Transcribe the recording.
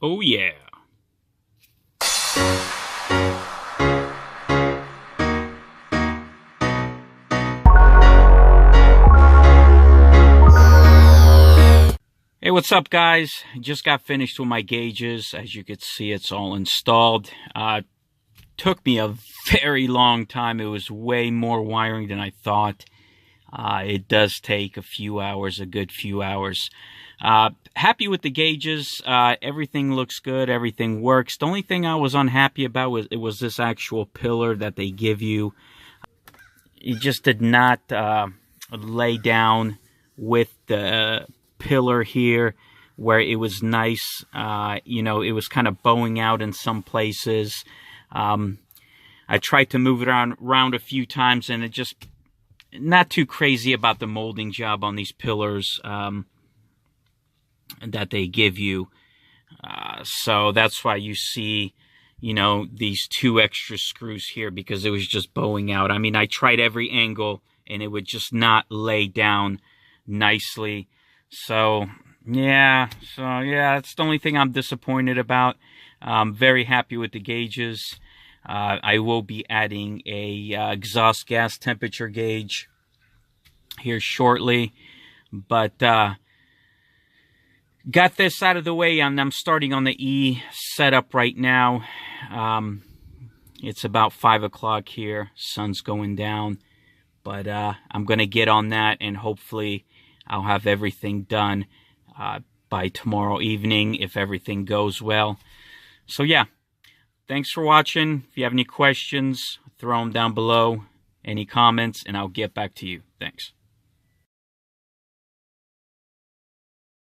Oh yeah. Hey, what's up, guys? Just got finished with my gauges. As you can see, it's all installed. Took me a very long time. It was way more wiring than I thought. It does take a few hours, a good few hours. Happy with the gauges. Everything looks good. Everything works. The only thing I was unhappy about was this actual pillar that they give you. It just did not lay down with the pillar here where it was nice. It was kind of bowing out in some places. I tried to move it around a few times, and it just not too crazy about the molding job on these pillars that they give you. So that's why you see, these two extra screws here, because it was just bowing out. I mean, I tried every angle and it would just not lay down nicely. So yeah, that's the only thing I'm disappointed about. I'm very happy with the gauges. I will be adding a exhaust gas temperature gauge here shortly, but got this out of the way, and I'm starting on the E setup right now. It's about 5 o'clock here. Sun's going down, but I'm going to get on that, and hopefully I'll have everything done by tomorrow evening if everything goes well. So yeah, thanks for watching. If you have any questions, throw them down below, any comments, and I'll get back to you. Thanks.